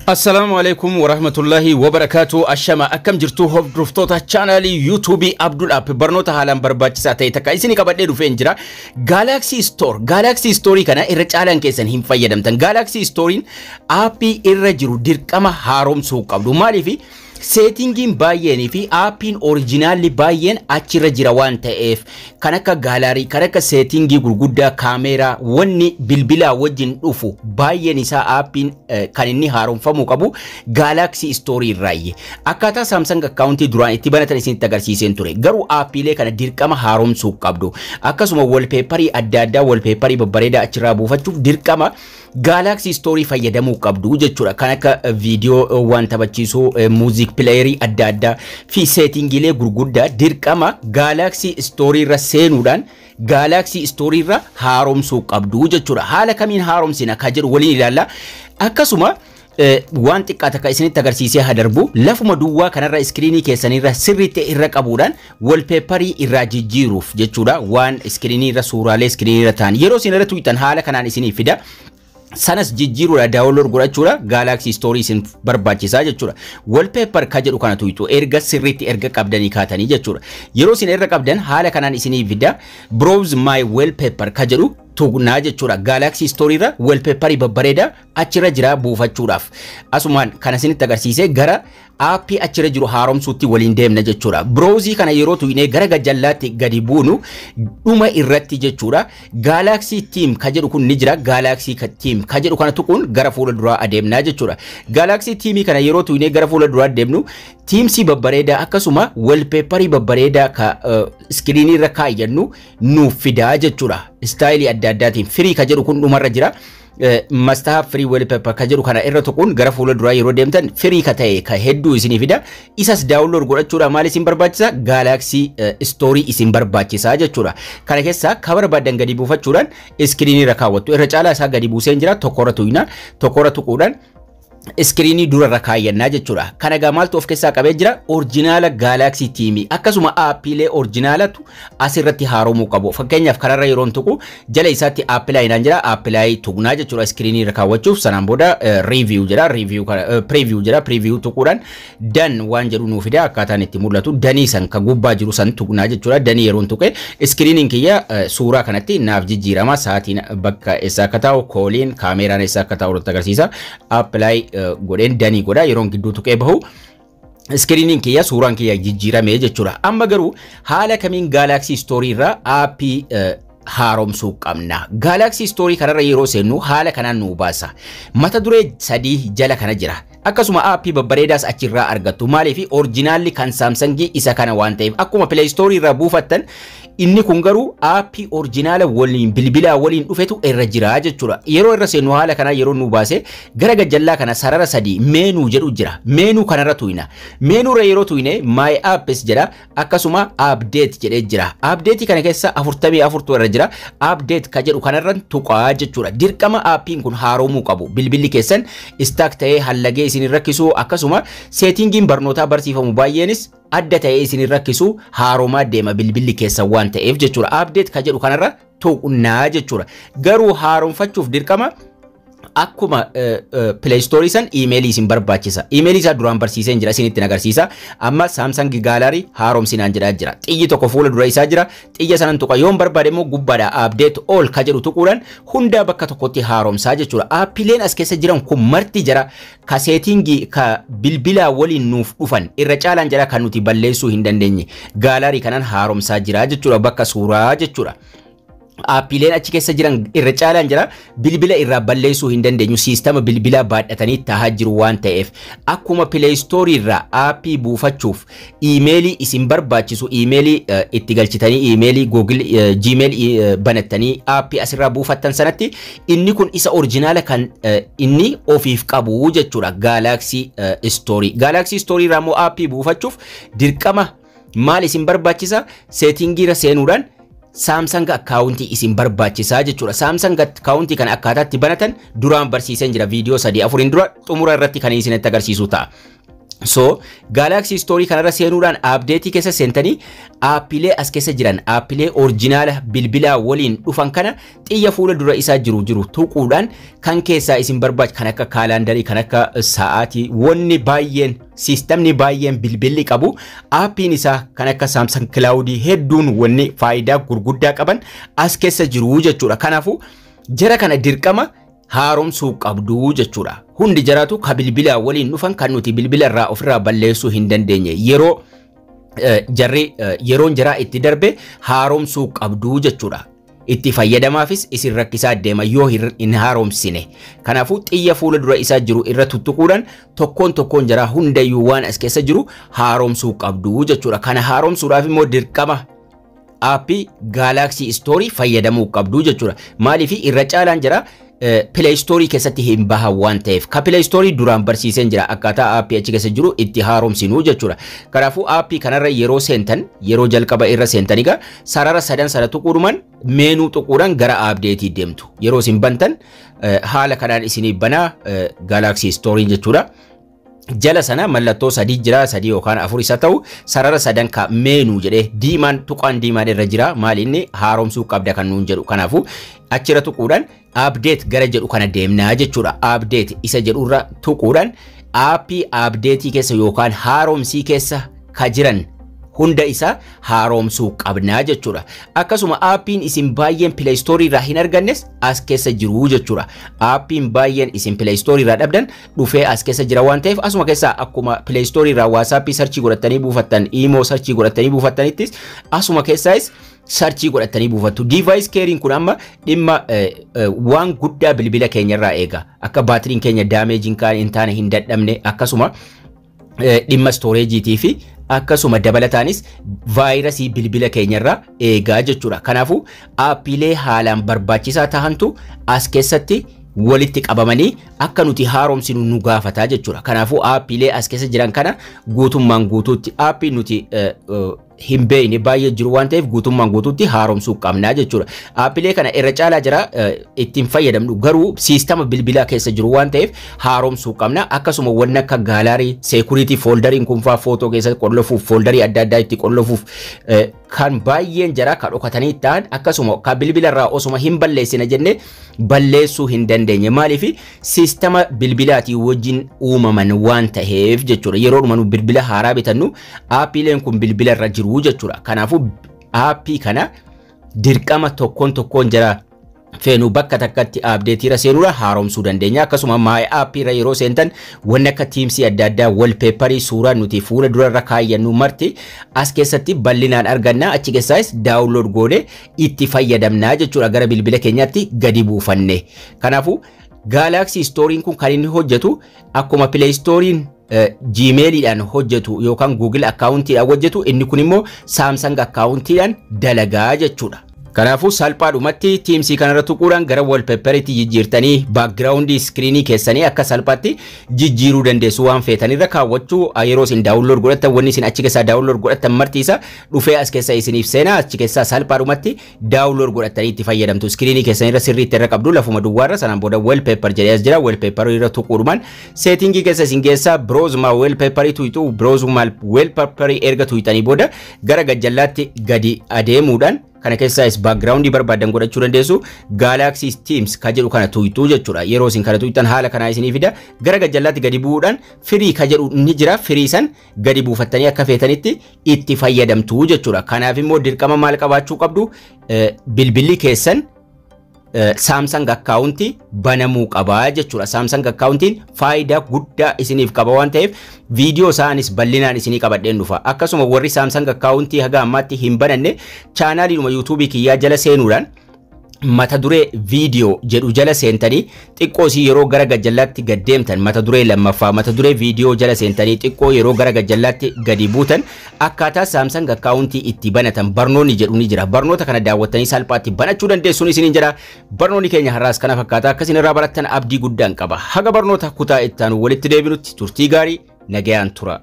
Assalamu alaikum wa rahmatullahi wa barakatuh. Ashama akkam jirtu hordoftoota channelii YouTube Abdul App barnoota haalaan barbaachisaa ta'e takka isin qabadhee dhufeen jira. Galaxy Store kana irra caalaan keessan hin fayyadamtan. Galaxy Storein appii irra jiru dirqama haaromsuu qabdu. Maaliif settingin baay'een fi appiin originalli baay'een achirra jira waan ta'eef kan akka gaalaarii kan akka settingii gurguddaa kaameraa wanni bilbilaa wajjin dhufu baay'een isaa appiin kan inni haaromfamuu qabu Galaxy Store irraayi. Akkaataa Samsung account duraan itti banatan isinitti agarsiiseen ture. Garuu appiilee kana dirqama haaromsuu qabdu. Akkasuma wallpaperii adda addaa wallpaperii babbareedaa achirraa buufachuuf dirqama Galaxy Store fayyadamuu qabdu jechuudha. Kan akka video waan taphachiisuu music playerii adda addaa fi settingiilee gurguddaa dirqama Galaxy Store irra seenuudhaan Galaxy Store irra haaromsuu qabdu jechuudha. Haala kamiin haaromsina ka jedhu waliin ilaalla. Akkasuma waan xiqqaa takka isinitti agarsiisee hadarbu lafuma duwwaa kanarra iskiriinii keessanirra sirriitti irra qabuudhaan wallpaperii irraa jijjiiruuf jechuudha. Waan iskiriinii irra suuraalee iskiriinii irra ta'an yeroo isin irra tuutan haala kanaan isinii fida. Sanas jijjiiruudha download godhachuudha Galaxy Store isin barbaachisaa jechuudha. Wallpaper ka jedhu kana tuutu erga sirriitti erga qabdanii kaatanii jechuudha. Yeroo isin irra qabdan haala kanaan isinii fida. Browse my wallpaper ka jedhu tuqnaa jechuudha. Galaxy Store irra wallpaperii babbareedaa achirra jira buufachuudhaaf. Asumaan kana isinitti agarsiisee gara appii achirra jiru haaromsuutti waliin deemna jechuudha. Browse kana yeroo tuqnee gara gajallaatti gadi buunu dhuma irratti jechuudha. Galaxy Team ka jedhu kun ni jira. Galaxy Team ka jedhu kana tuquun gara fuula duraa adeemnaa jechuudha. Galaxy Team kana yeroo tuqnee gara fuula duraa adeemnu Teams babbareedaa akkasuma wallpaperii babbareedaa ka screen irra kaayyannu nuuf fidaa jechuudha. Style adda addaatiin free ka jedhu kun dhumarra jira. Must have free wallpaper ka jedhu kana irra tuquun gara fuula duraa yeroo deemtan free ka ta'e ka hedduu isinii fida. Isas download godhachuudha maal isin barbaachisa? Galaxy Store isin barbaachisaa jechuudha. Kana keessaa ka barbaadan gadi buufachuudhaan screen irra kaawwattu. Irra caalaa isaa gadi buuseen jira tokkorra tuqna. Tokkorra tuquudhaan screenii durarra kaayyannaa jechuudha. Kana egaa maaltu of keessaa qabee jira? Originala Galaxy Team akkasuma appiilee originalatu asirratti haaromuu qabu. Fakkeenyaaf kanarra yeroon tuqu jala isaatti apply naan jira. Apply tuqnaa jechuudha screenii irra kaawwachuuf. Sanaan booda review jira. Preview jira. Preview tuquudhaan done waan jedhu nuuf fida akkaataan itti mul'atu. Danii san ka gubbaa jiru san tuqnaa jechuudha. Danii yeroon tuqe screeniin kiyya suuraa kanatti naaf jijjiirama. Sa'aatiin bakka eessa akka taa'u kooliin kaameraan eessa akka taa'u irratti agarsiisa. Apply godhen danii godha yeroon gidduu tuqee bahu screening kiyya suuraan kiyya jijjiirame jechuudha. Amma garuu haala kamiin Galaxy Store irra appii haaromsuu qabna. Galaxy Store kanarra yeroo seennu haala kanaan nu baasa. Mata duree sadii jala kana jira. Akkasuma appii babbareedaas achirraa argattu. Maaliif originalli kan Samsung isa kana waan ta'eef akkuma Play Store irraa buufattan inni kun garuu appii originala waliin bilbilaa waliin dhufetu irra jira jechuudha. Yeroo irra seennu haala kana yeroo nu baase gara gajjallaa kana sarara sadii menu jedhu jira. Menu kanarra tuina. Menu ra yeroo tuine my apps jedha akkasuma update jedhee jira. Update kana keessa 44 irra jira. Update ka jedhu kanarra tuqaa jechuudha. Dirqama appiin kun haaromuu qabu. Bilbilli keessan stack ta'ee hallagee isin rakkisu akkasuma settingin barnootaa barsiifamu baay'eenis adda ta'ee isin rakkisu haaromaa deema bilbilli keessa waan ta'eef jechuudha. Update ka jedhu kanarra tuqnaa jechuudha. Garuu haaromfachuuf dirqama akkuma Play Store san emailii isin barbaachisa. Emailii isaa duraan barsiiseen jira isinitti agarsiisa. Amma Samsung Gallery haaromsinaan jedhaa jira. Xiyyi tokko fuula dura isaa jira. Xiyya sanan tuqa yoon barbaade immoo gubbaadha update all ka jedhu tuquudhaan hundaa bakka tokkotti haaromsaa jechuudha. Appiileen as keessa jiran kun marti jira. Ka settingii ka bilbilaa waliin nuuf dhufan irra caalaan jira kan nuti balleessuu hin dandeenye. Gallery kanaan haaromsaa jira jechuudha bakka suuraa jechuudha. Appiileen achi keessa jiran irra caalaan jira bilbila irraa balleessuu hin dandeenyu siistama bilbilaa baadhatanii taa'aa jiru waan ta'eef akkuma Play Store irraa appii buufachuuf emailii isin barbaachisu emailii itti galchitanii emailii Google Gmail banattanii appii asirraa buufattan sanatti inni kun isa originala kan inni ofiif qabu jechuudha. Galaxy Store. Galaxy Store irraa immoo appii buufachuuf dirqama maal isin barbaachisa? Settingii irra seenuudhaan Samsung account isin barbaachisaa jechuudha. Samsung account kan akkaataatti banatan duraan barsiiseen jira. Video 3-4 dura xumura irratti kan isinitti agarsiisu ta'a. So Galaxy Store kanarra seenuudhaan update keessa seentanii aappilee as keessa jiran aappilee originala bilbilaa waliin dhufan kana xiyya fuula dura isaa jiru tuquudhaan kan keessaa isin barbaach kan akka kaalandarii kan akka sa'aatii wanni baay'een sistemni baay'een bilbilli qabu aappiin isaa kan akka Samsung Cloud hedduun wanni faayidaa gurguddaa qaban as keessa jiru jechuudha. Kanaafuu jara kana dirqama haaromsuu qabdu jechuudha. Hundi jaraatu ka bilbila waliin dhufan kan nuti bilbila irraa ofirraa balleessuu hin dandeenye yeroon jaraa itti darbe haaromsuu qabdu jechuudha. Itti fayyadamaafis isin rakkisaa deema yoo hin haaromsine. Kanaafuu xiyya fuula dura isaa jiru irra tuttuquudhaan tokkoon jaraa hundayyuu waan as keessa jiru haaromsuu qabdu jechuudha. Kana haaromsuudhaaf immoo dirqama aappii Galaxy Store fayyadamuu qabdu jechuudha. Maaliif irra caalaan jira Play Store keessatti hin baha waan ta'eef ka Play Store duraan barsiiseen jira akkaataa aappii achi keessa jiru itti haaromsinuu jechuudha. Kanaafuu aappii kanarra yeroo seentan yeroo jalqaba irra seentaniga sarara sadan sana tuquudhumaan meenuu tuquudhaan gara update deemtu. Yeroo isin bantan haala kanaan isinii banaa Galaxy Store jechuudha. Jala sana mallattoo sadii jira sadii yookaan afur isa ta'u sarara sadan ka meenuu jedhee diimaan tuqaan diimaan irra jira maali inni haaromsuu qabda kan nuun jedhu. Kanaafuu achirra tuquudhaan update gara jedhu kana deemnaa jechuudha. Update isa jedhurra tuquudhaan aappii update keessa yookaan haaromsii keessa ka jiran hunda isa haaromsuu qabnaa jechuudha. Akkasuma aappiin isin baay'een Play Store irraa hin argannes as keessa jiru jechuudha. Aappiin baay'een isin Play Store irraa dhabdan dhufee as keessa jira waan ta'eef asuma keessa akkuma Play Store irraa WhatsApp search godhatanii buufattan, Imo search godhatanii buufattanittis asuma keessaas search godhatanii buufattu. Device caring kun amma dhimma waan guddaa bilbila keenya irraa eega. Akka baatiriin keenya damage hin taane hin dadhabne akkasuma dhimma storage fi akkasuma dabalataanis vaayirasii bilbila keenyarraa eegaa jechuudha. Kanaafuu aappiilee haalaan barbaachisaa tahantu as keessatti walitti qabamanii akka nuti haaromsinu nu gaafataa jechuudha. Kanaafuu aappiilee as keessa jiran kana guutummaan guutuutti aappii nuti hin beekne baay'ee jiru waan ta'eef guutummaan guutuutti haaromsuu qabnaa jechuudha. Aappiilee kana irra caalaa jira ittiin fayyadamnu garuu siistama bilbilaa keessa jiru waan ta'eef haaromsuu qabna. Akkasuma waan akka gaalarii security folderiin kun faa footoo keessa qollofuuf folderii adda addaa itti qollofuuf kan baay'een jira ka dhokatanii ta'an akkasuma ka bilbila irraa osuma hin balleessina jenne balleessuu hin dandeenye. Maaliif siistama bilbilaatii wajjin uumaman waan ta'eef jechuudha. Yeroo dhumanu bilbila haaraa bitannu aappiileen kun bilbila irra jiru jechuudha. Kanaafuu aappii kana dirqama tokkoon jira feenu bakka takkatti update irra seenuudha haaromsuu dandeenya. Akkasuma my app irra yeroo seentan waan akka Teams adda addaa wallpaperii suuraa nuti fuula dura irra kaayyannu marti as keessatti bal'inaan arganna. Achi keessaas download goone itti fayyadamna jechuudha gara bilbila keenyaatti gadi buufanne. Kanaafuu Galaxy Store kun kan inni hojjetu akkuma Play Store Gmailidhaan hojjetu yookaan Google accountidhaan hojjetu inni kun immoo Samsung accountidhaan dalagaa jechuudha. Kanaafuu salphaadhumatti Teams kanarra tuquudhaan gara wallpaperiitti jijjiirtanii background screenii keessanii akka salphaatti jijjiiruu dandeessu waan feetanirra kaawwachuu yeroo isin download godhattan wanni isin achi keessaa download godhattan martiisa dhufee as keessa isiniif seenaa achi keessaa salphaadhumatti download godhattanii itti fayyadamtu. Screenii keessanirra sirriitti irra qabdu lafuma duwwaarra sanaan booda wallpaper jedhee as jira. Wallpaper irra tuquudhumaan settingii keessa isin keessaa browse my wallpaperii tuyitu browse my wallpaperii erga tuyitanii booda gara gajjallaatti gadi adeemuudhaan kana keessas background barbaadan godhachuu dandeessu. Galaxy Teams ka jedhu kana tuyituu jechuudha. Yeroo isin kana tuyitan haala kana isinii fida gara gajjallaatti gadi bu'uudhaan free ka jedhu ni jira. Free san gadi buufattanii akka feetanitti itti fayyadamtu jechuudha. Kanaaf immoo dirqama maal qabaachuu qabdu bilbilli keessan Samsung account banamuu qabaa jechuudha. Samsung accountiin faayidaa guddaa isiniif qaba waan ta'eef video isaanis bal'inaan isinii qabadheen dhufa. Akkasuma warri Samsung account haga ammaatti hin bananne chaanaaliidhuma YouTube kiyyaa jala seenuudhaan mata duree video jedhu jala seentanii xiqqoo si yeroo gara gajjallaatti gaddeemtan mata duree lammaffaa mata duree video jala seentanii xiqqoo yeroo gara gajjallaatti gadi buutan akkaataa Samsung account itti banatan barnoonni jedhu ni jira. Barnoota kana daawwattanii salphaatti banachuu dandeessuun isiniin jira. Barnoonni keenya har'aas kana fakkaata akka isin irraa barattan abdii guddaan qaba. Haga barnoota kutaa itti aanu walitti deebinutti turtii gaarii nagayaan tura.